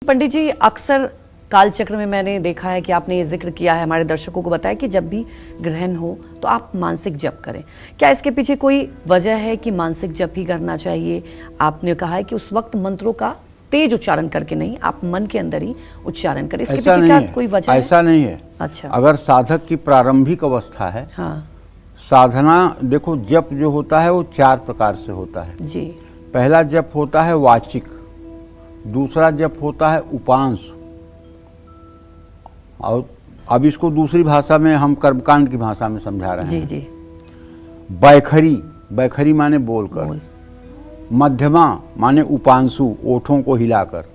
पंडित जी, अक्सर कालचक्र में मैंने देखा है कि आपने ये जिक्र किया है, हमारे दर्शकों को बताया कि जब भी ग्रहण हो तो आप मानसिक जप करें। क्या इसके पीछे कोई वजह है कि मानसिक जप ही करना चाहिए? आपने कहा है कि उस वक्त मंत्रों का तेज उच्चारण करके नहीं, आप मन के अंदर ही उच्चारण करें। इसके पीछे क्या कोई वजह है? ऐसा नहीं है। अच्छा। अगर साधक की प्रारंभिक अवस्था है, हाँ, साधना, देखो जप जो होता है वो 4 प्रकार से होता है जी। पहला जप होता है वाचिक, दूसरा जप होता है उपांश, और अब इसको दूसरी भाषा में हम कर्मकांड की भाषा में समझा रहे जी हैं। जी। बैखरी, बैखरी माने बोलकर, मध्यमा माने उपांशु, ओठों को हिलाकर,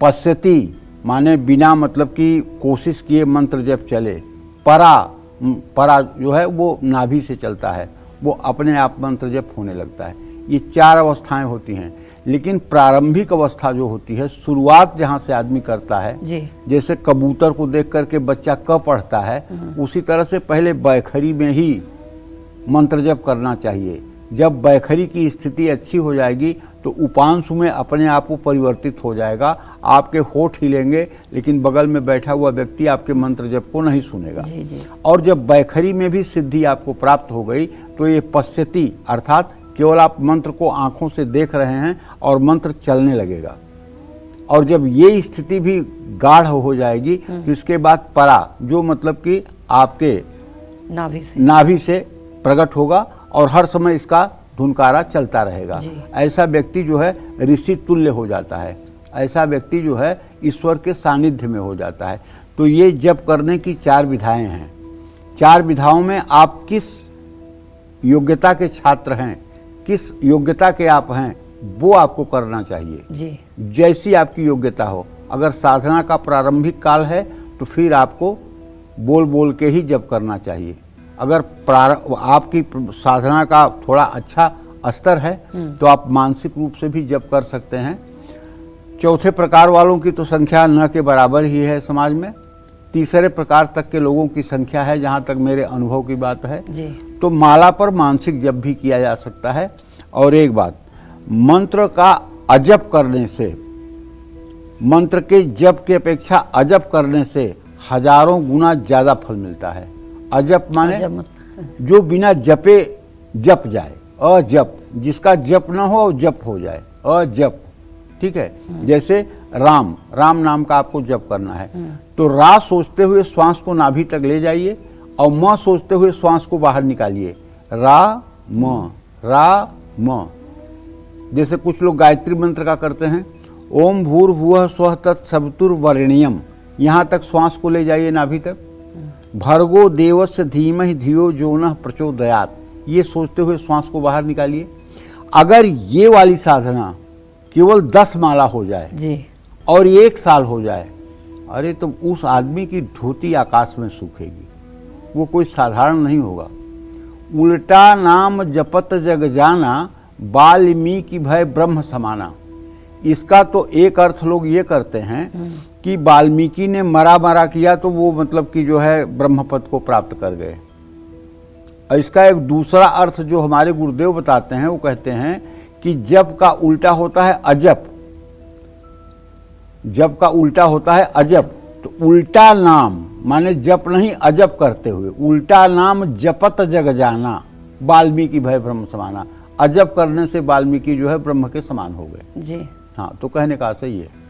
पश्यति माने बिना मतलब की कोशिश किए मंत्र जप चले, परा, परा जो है वो नाभि से चलता है, वो अपने आप मंत्र जप होने लगता है। ये 4 अवस्थाएं होती हैं। लेकिन प्रारंभिक अवस्था जो होती है, शुरुआत जहाँ से आदमी करता है जी। जैसे कबूतर को देख करके बच्चा क पढ़ता है, उसी तरह से पहले बैखरी में ही मंत्र जप करना चाहिए। जब बैखरी की स्थिति अच्छी हो जाएगी तो उपांशु में अपने आप को परिवर्तित हो जाएगा। आपके होठ हिलेंगे लेकिन बगल में बैठा हुआ व्यक्ति आपके मंत्र जप को नहीं सुनेगा। जी जी। और जब बैखरी में भी सिद्धि आपको प्राप्त हो गई तो ये पश्यति अर्थात केवल आप मंत्र को आंखों से देख रहे हैं और मंत्र चलने लगेगा। और जब ये स्थिति भी गाढ़ हो जाएगी तो इसके बाद परा, जो मतलब कि आपके नाभि से प्रकट होगा और हर समय इसका धुनकारा चलता रहेगा। ऐसा व्यक्ति जो है ऋषि तुल्य हो जाता है, ऐसा व्यक्ति जो है ईश्वर के सानिध्य में हो जाता है। तो ये जप करने की 4 विधाएं हैं। 4 विधाओं में आप किस योग्यता के छात्र हैं, किस योग्यता के आप हैं, वो आपको करना चाहिए जी। जैसी आपकी योग्यता हो। अगर साधना का प्रारंभिक काल है तो फिर आपको बोल बोल के ही जप करना चाहिए। अगर आपकी साधना का थोड़ा अच्छा स्तर है तो आप मानसिक रूप से भी जप कर सकते हैं। चौथे प्रकार वालों की तो संख्या न के बराबर ही है समाज में। तीसरे प्रकार तक के लोगों की संख्या है, जहाँ तक मेरे अनुभव की बात है जी। तो माला पर मानसिक जप भी किया जा सकता है। और एक बात, मंत्र का अजप करने से, मंत्र के जप की अपेक्षा अजप करने से हजारों गुना ज्यादा फल मिलता है। अजप माने जो बिना जपे जप जाए, अजप, जिसका जप न हो जप हो जाए, अजप, ठीक है। जैसे राम, राम नाम का आपको जप करना है तो रा सोचते हुए श्वास को नाभि तक ले जाइए और म सोचते हुए श्वास को बाहर निकालिए, रा म। जैसे कुछ लोग गायत्री मंत्र का करते हैं, ओम भूर्भुवः स्वः तत्सवितुर्वरेण्यम, यहाँ तक श्वास को ले जाइए नाभि तक, भर्गो देवस्य धीमहि धियो जो नः प्रचोदयात्, ये सोचते हुए श्वास को बाहर निकालिए। अगर ये वाली साधना केवल 10 माला हो जाए जी। और 1 साल हो जाए, अरे तो उस आदमी की धोती आकाश में सूखेगी, वो कोई साधारण नहीं होगा। उल्टा नाम जपत जग जाना, वाल्मीकि भय ब्रह्म समाना। इसका तो एक अर्थ लोग ये करते हैं कि वाल्मीकि ने मरा किया तो वो मतलब कि जो है ब्रह्म पद को प्राप्त कर गए। और इसका एक दूसरा अर्थ जो हमारे गुरुदेव बताते हैं, वो कहते हैं कि जप का उल्टा होता है अजप, जप का उल्टा होता है अजप। तो उल्टा नाम माने जप नहीं अजप करते हुए, उल्टा नाम जपत जग जाना, वाल्मीकि भय ब्रह्म समाना। अजप करने से वाल्मीकि जो है ब्रह्म के समान हो गए जी। हाँ, तो कहने का सही है।